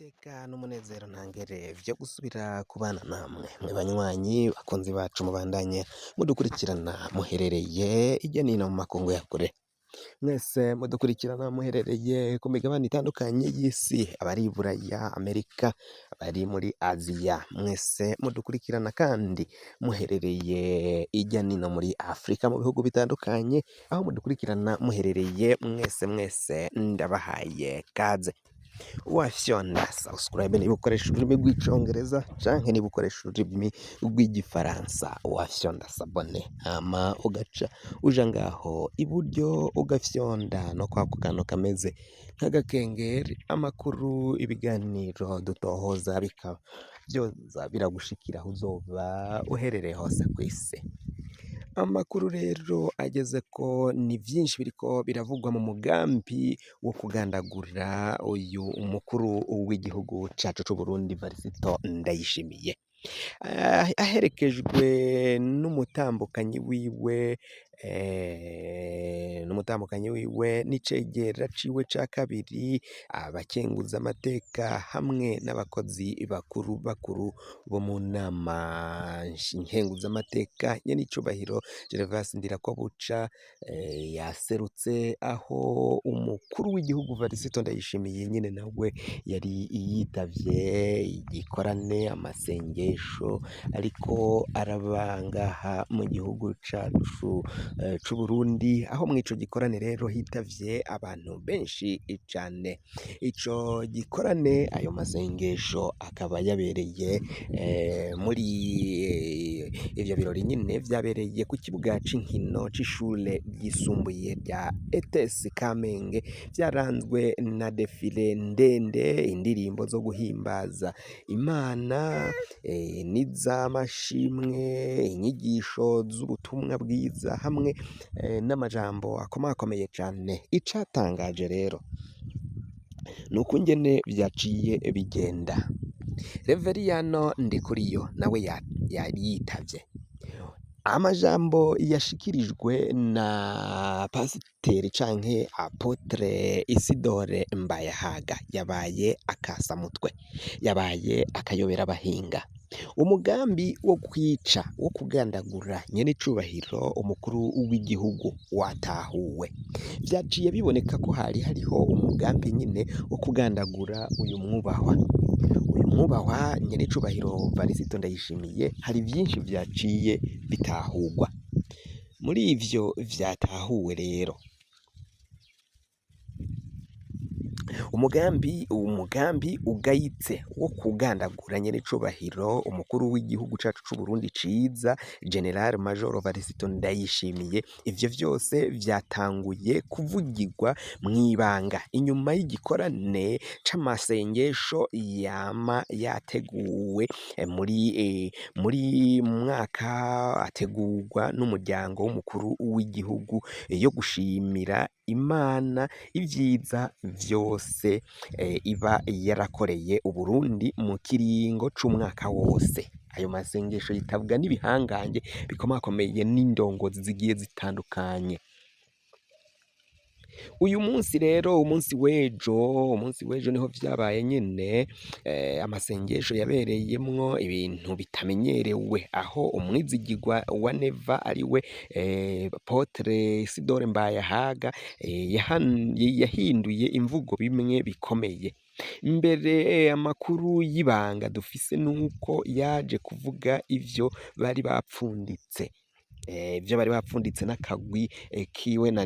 Iteka n'umunezero ntangere vyo gusubira kubana namwe mwe banywanyi bakunzi bacu mubandanye mudukurikirana muherereye irya nino mu makungu ya kure, mwese mudukurikirana muherereye ku migabane itandukanye y'isi, abari i Buraya, Amerika, abari muri Aziya, mwese mudukurikirana kandi muherereye irya nino muri Afrika mu bihugu bitandukanye, aho mudukurikirana muherereye mwese ndabahaye kaze. Wafyonda subscribe niba ukoresha ururimi rw'icongereza canke niba ukoresha ururimi rw'igifaransa wafyonda sabone, hama ugaca uja ngaho iburyo ugafyonda no kwako kantu kameze nk'agakengeri, amakuru ibiganiro dutohoza bikaba vyoza biragushikira aho uzoba uherereye hose kw'isi. Amakuru rero ageze ko ni vyinshi biriko biravugwa mu mugambi wo kugandagura uyu umukuru w'igihugu cacu c'Uburundi Varisito Ndayishimiye, aherekejwe n'umutambukanyi wiwe n'icegera ciwe ca kabiri, abakenguzamateka hamwe n'abakozi bakuru bo mu nama nkenguzamateka, nyenicubahiro Gervas Ndirakobuca yaserutse aho umukuru w'igihugu Varisito Ndayishimiye nyene nawe yari yitavye igikorane, amasengesho ariko araba ngaha mu gihugu cacu c'Uburundi, aho mw'ico gikorane rero hitavye abantu benshi cane. Ico gikorane, ayo masengesho akaba yabereye muri ivyo birori nyene vyabereye ku kibuga c'inkino c'ishure ryisumbuye rya ETS Kamenge, vyaranzwe na defile ndende, indirimbo zo guhimbaza Imana, n'izamashimwe, inyigisho z'ubutumwa bwiza hamwe n'amajambo akomakomeye cane. Icatangaje rero nuko ingene vyaciye bigenda. Reveriyano Ndikuriyo nawe yari yitavye. Amajambo yashikirijwe na pasiteri canke apotre Isidore Mbayahaga yabaye akasamutwe, yabaye akayobera abahinga. Umugambi wo kwica, wo kugandagura nyenicubahiro umukuru w'igihugu watahuwe. Vyaciye biboneka ko hari hariho umugambi nyene wo kugandagura uyu mwubahwa nyenicubahiro Varisito Ndayishimiye. Hari vyinshi vyaciye bitahurwa. Muri ivyo vyatahuwe rero, umugambi ugayitse wo kugandagura nyenicubahiro umukuru w'igihugu cacu c'Uburundi ciza, General Major Varisito Ndayishimiye, ivyo vyose vyatanguye kuvugirwa mw'ibanga inyuma y'igikorane c'amasengesho yama yateguwe muri mwaka, ategurwa n'umuryango w'umukuru w'igihugu, yo gushimira Imana ivyiza vyose iba yarakoreye Uburundi mu kiringo c'umwaka wose. Ayo masengesho yitabwa n'ibihangange bikomakomeye n'indongozi zigiye zitandukanye. Uyu munsi rero, umunsi w'ejo niho vyabaye nyene, amasengesho yabereyemwo ibintu bitamenyerewe, aho umwizigirwa wa Neva ariwe Apotre Isidore Mbayahaga yahinduye imvugo bimwe bikomeye. Mbere amakuru y'ibanga dufise nuko yaje kuvuga ivyo bari bapfunditse. Ivyo bari bapfunditse n'akagwi kiwe na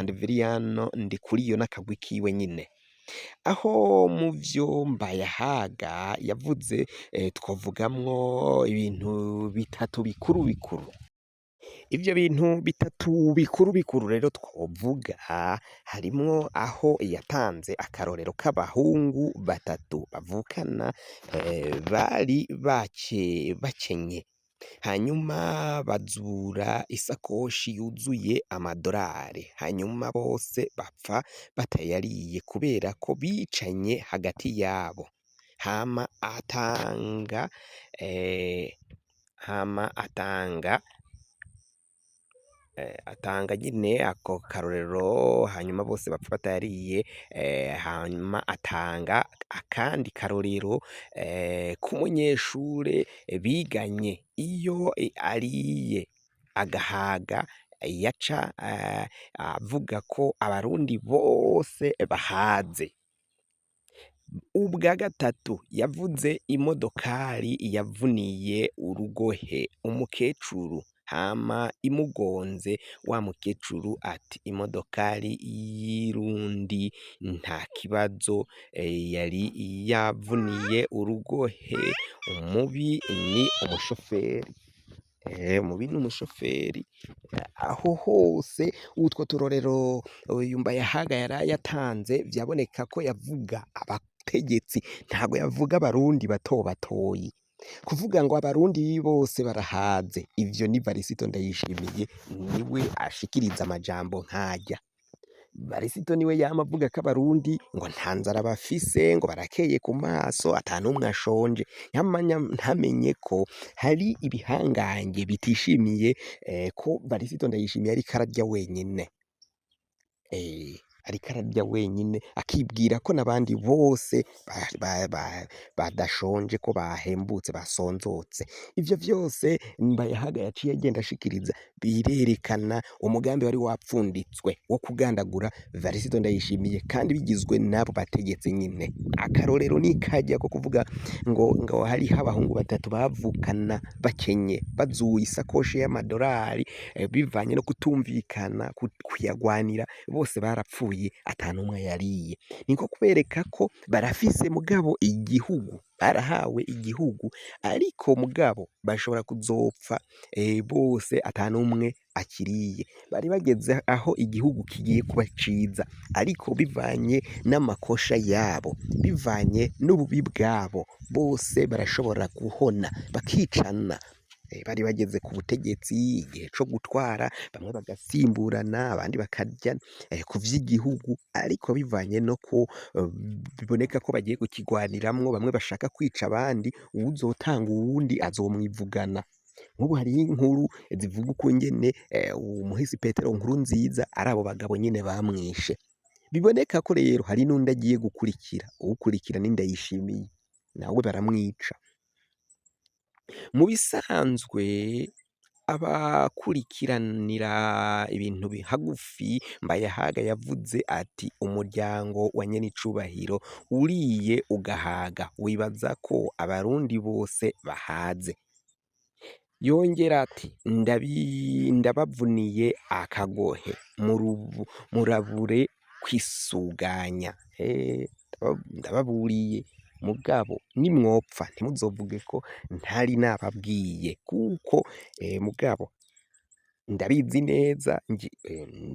Reveriyano Ndikuriyo n'akagwi kiwe nyene. Aho mu vyo Mbayahaga yavuze twovugamwo ibintu bitatu bikuru. Ivyo bintu bitatu bikuru rero twovuga, harimwo aho yatanze akarorero k'abahungu batatu bavukana, bari bakenye, hanyuma bazura isakoshi yuzuye amadorari, hanyuma bose bapfa batayariye kubera ko bicanye hagati yabo. Hama atanga atanga nyine ako karorero hanyuma bose bapfa batayariye, hanyuma atanga akandi karorero k'umunyeshure biganye iyo ariye agahaga yaca avuga ko abarundi bose bahaze. Ubwa gatatu yavuze imodokari yavuniye urugohe umukecuru hama imugonze, wa mukecuru ati imodokari y'irundi nta kibazo, yari yavuniye urugohe, umubi ni umushoferi. Umubi ni umushoferi. Aho hose utwo turorero uyu Mbayahaga yari yatanze vyaboneka ko yavuga abategetsi, ntago yavuga abarundi bato batoyi. Kuvuga ngo abarundi bose barahaze, ivyo ni Varisito Ndayishimiye niwe ashikiriza amajambo nk'arya. Varisito niwe yama avuga ko abarundi ngo nta nzara bafise, ngo barakeye ku maso, ata n'umwe ashonje. Ntamenye ko hari ibihangange bitishimiye ko Varisito Ndayishimiye ariko ararya wenyine. Ariko ararya wenyine akibwira ko n'abandi bose badashonje, ko bahembutse basonzotse. Ivyo vyose Mbayahaga yaciye agenda ashikiriza, birerekana umugambi wari wapfunditswe wo kugandagura Varisito Ndayishimiye, kandi bigizwe n'abo bategetsi nyine. Akarorero ni karya ko kuvuga ngo hariho abahungu batatu bavukana bakenye, bazuye isakoshi y'amadorari, bivanye no kutumvikana kuyagwanira, bose barapfuye ata n'umwe yariye. Niko kubereka ko barafise mugabo igihugu, barahawe igihugu, ariko mugabo bashobora kuzopfa bose ata n'umwe akiriye. Bari bageze aho igihugu kigiye kuba ciza, ariko bivanye n'amakosha yabo, bivanye n'ububi bwabo, bose barashobora guhona bakicana. Bari bageze ku butegetsi igihe co gutwara, bamwe bagasimburana abandi bakarya ku vy'igihugu, ariko bivanye no ko biboneka ko bagiye kukigwaniramwo, bamwe bashaka kwica abandi, uwuzotanga uwundi azomwivugana. Nk'ubu hariho inkuru zivuga ukungene umuhisi Petero Nkurunziza ari abo bagabo nyene bamwishe. Biboneka ko rero hari n'undi agiye gukurikira, uwukurikira ni Ndayishimiye, nawe baramwica. Mu bisanzwe abakurikiranira ibintu hagufi, Mbayahaga yavuze ati umuryango wa Nyenicubahiro uriye ugahaga wibaza ko abarundi bose bahaze. Yongera ati ndabavuniye akagohe murabure kwisuganya. Ndababuriye mugabo nimwopfa ntimuzovuge ko ntari nababwiye, kuko mugabo ndabizi neza.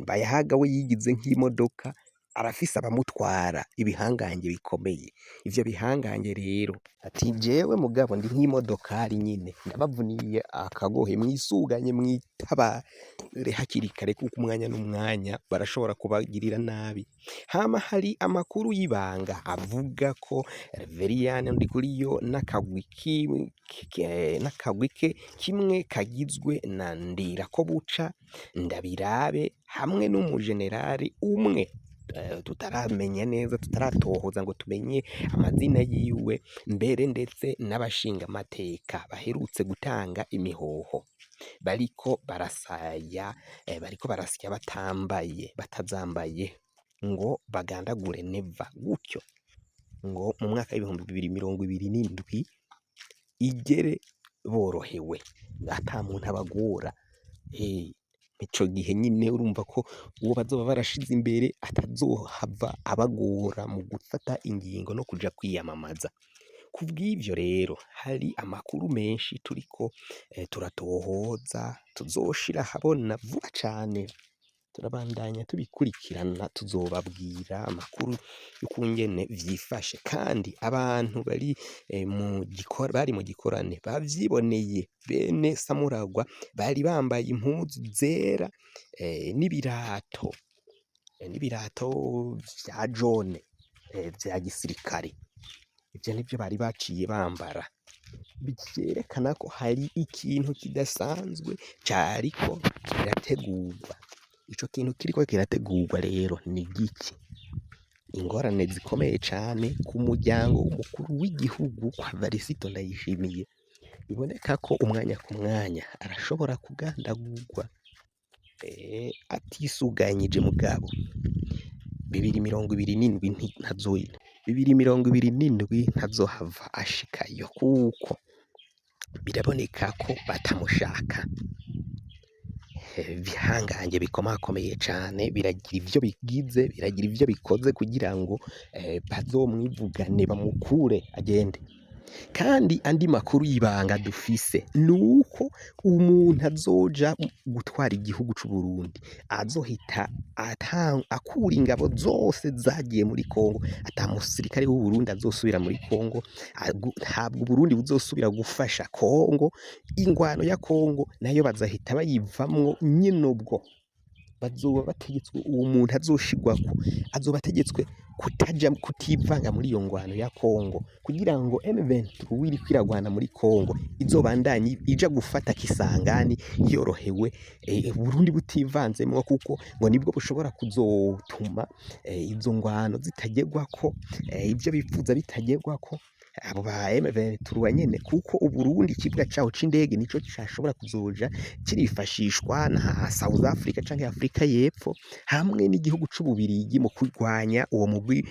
Mbayahaga we yigize nk'imodoka, arafise abamutwara, ibihangange bikomeye. Ivyo bihangange rero ati jewe mugabo ndi nk'imodokari nyine, ndabavuniye akagohe, mwisuganye mwitabare hakiri kare, kuko umwanya n'umwanya barashobora kubagirira nabi. Hama hari amakuru y'ibanga avuga ko Reveriyani Ndikuriyo n'akagwi ke kimwe kagizwe na Ndirakobuca, Ndabirabe hamwe n'umujenerali umwe tutaramenya neza, tutaratohoza ngo tumenye amazina yiwe, mbere ndetse n'abashinga amateka baherutse gutanga imihoho, bariko barasya batazambaye ngo bagandagure Neva, gutyo ngo mu mwaka w'ibihumbi 2027 igere borohewe ata muntu abagora. Ico gihe nyine urumva ko uwo bazoba barashize imbere atazohava abagora mu gufata ingingo no kuja kwiyamamaza. Kubw'ivyo rero hari amakuru menshi turiko turatohoza, tuzoshira habona vuba cane. Turabandanya tubikurikirana, tuzobabwira amakuru y'ukungene vyifashe, kandi abantu bari mu gikorane bavyiboneye. Bene Samuragwa bari bambaye impuzu zera n'ibirato vya jone vya gisirikare. Ivyo nivyo bari baciye bambara. vyerekana ko hari ikintu kidasanzwe cariko kirategurwa. Ico kintu kiriko kirategurwa rero ni igiki? Ingorane zikomeye cane ku muryango w'umukuru w'igihugu kwa Varisito Ndayishimiye. Biboneka ko umwanya ku mwanya arashobora kugandagurwa atisuganyije mugabo. 2027 ntazohava ashikayo kuko biraboneka ko batamushaka. Bihangange bikomakomeye cane biragira ivyo bigize, biragira ivyo bikoze kugira ngo bazomwivugane bamukure agende. Kandi andi makuru y'ibanga dufise nuko umuntu azoja gutwara igihugu c'u Burundi azohita akura ingabo zose zagiye muri Kongo, ata musirikare w'u Burundi azosubira muri Kongo, ntabwo Burundi buzosubira gufasha Kongo, ingwano ya Kongo nayo bazahita bayivamwo nyene ubwo. Bazoba bategetswe, uwo muntu azoshigwako azoba ategetswe kutivanga muri iyo ngwano ya Kongo kugira ngo M23 iriko iragwana muri Kongo izobandanye ija gufata Kisangani yorohewe, Burundi butivanzemwo kuko ngo nibwo bushobora kuzotuma izo ngwano zitagerwako, ivyo bifuza bitagerwako abo ba M23 nyene, kuko Uburundi ikibuga caho c'indege nico cashobora kuzoja kirifashishwa na South Africa canke Afrika y'Epfo hamwe n'igihugu c'Ububirigi mu kurwanya uwo mugwi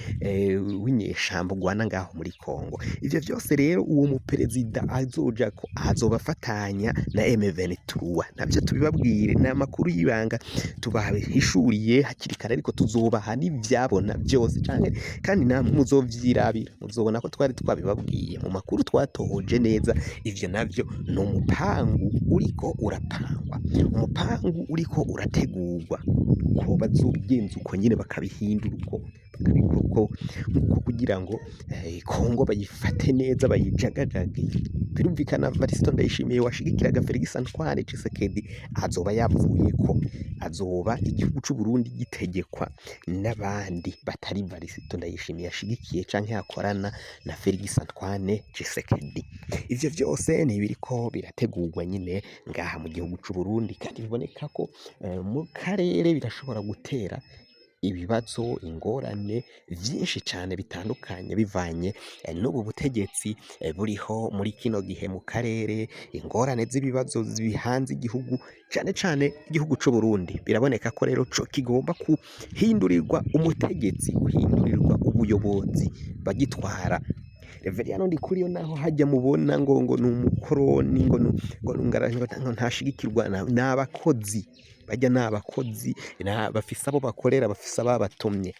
w'inyeshamba ugwana ngaho muri Kongo. Ivyo vyose rero uwo muperezida azojako azoba afatanya na M23. Navyo tubibabwire, ni amakuru y'ibanga tubahishuriye hakiri kare, ariko tuzobaha n'ivyabona vyose kandi namwe muzovyirabira, muzobona ko twari twabibabwiye mu makuru twatohoje neza. Ivyo navyo ni umupangu uriko urapangwa, umupangu uriko urategurwa ko bazobigenza uko nyene bakabihindura uko kugira ngo Kongo bayifate neza bayijagajage. Birumvikana Varisito Ndayishimiye washigikiraga Felix Antoine Tshisekedi azoba yapfuyeko, azoba igihugu c'u Burundi gitegekwa n'abandi batari Varisito Ndayishimiye yashigikiye canke yakorana na Felix Antoine Tshisekedi. Ivyo vyose ni biriko birategurwa nyine ngaha mu gihugu c'u Burundi, kandi biboneka ko mu karere birashobora gutera ibibazo, ingorane vyinshi cane bitandukanye bivanye n'ubu butegetsi buriho muri kino gihe mu karere. Ingorane z'ibibazo bihanze igihugu cane cane igihugu c'u Burundi, biraboneka ko rero co kigomba kuhindurirwa umutegetsi, guhindurirwa ubuyobozi bagitwara. Reveriyano Ndikuriyo naho hajya mubona ngo ni umukoroni ngo ntashigikirwa n'abakozi, bajya n'abakozi bafise abo bakorera, bafise ababatumye.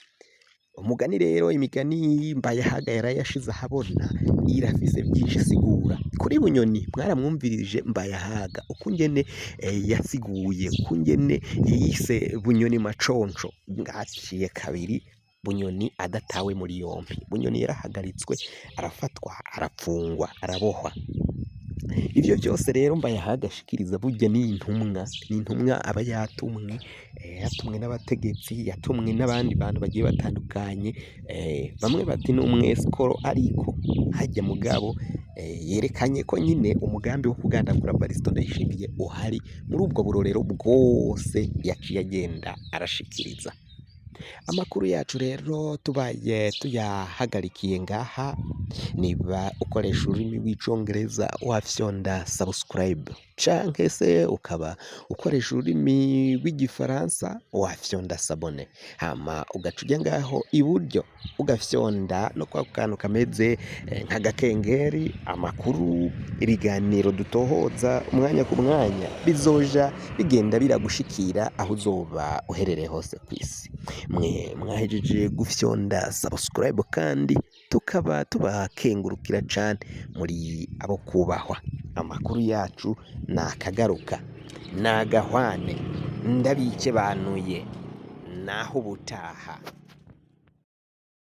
Umugani rero, imigani Mbayahaga yarayashize ahabona irafise byinshi isigura. Kuri Bunyoni mwaramwumvirije Mbayahaga uko ngene yasiguye, uko ngene yise Bunyoni maconco, ngaciye kabiri Bunyoni adatawe muri yompi. Bunyoni yarahagaritswe, arafatwa, arapfungwa, arabohwa. Ivyo vyose rero Mbayahaga ashikiriza burya ni intumwa aba yatumwe n'abategetsi, yatumwe n'abandi bantu bagiye batandukanye. Bamwe bati ni umwesikoro, ariko hajya mugabo yerekanye ko nyine umugambi wo kugandagura Varisito Ndayishimiye uhari. Muri ubwo burorero bwose yaciye agenda arashikiriza. Amakuru yacu rero tubaye tuyahagarikiye ngaha. Niba ukoresha ururimi rw'icongereza wafyonda subscribe, canke se ukaba ukoresha ururimi rw'igifaransa wafyonda sabone, hama ugaca ujya ngaho iburyo ugafyonda no kwa kantu kameze nk'agakengeri. Amakuru, ibiganiro dutohoza umwanya ku mwanya bizoja bigenda biragushikira aho uzoba uherereye hose ku isi. Mwe mwahejeje gufyonda subscribe, kandi tukaba tubakengurukira cane, muri abo kubahwa. Amakuru yacu nakagaruka, nagahwane, ndabikebanuye, naho ubutaha.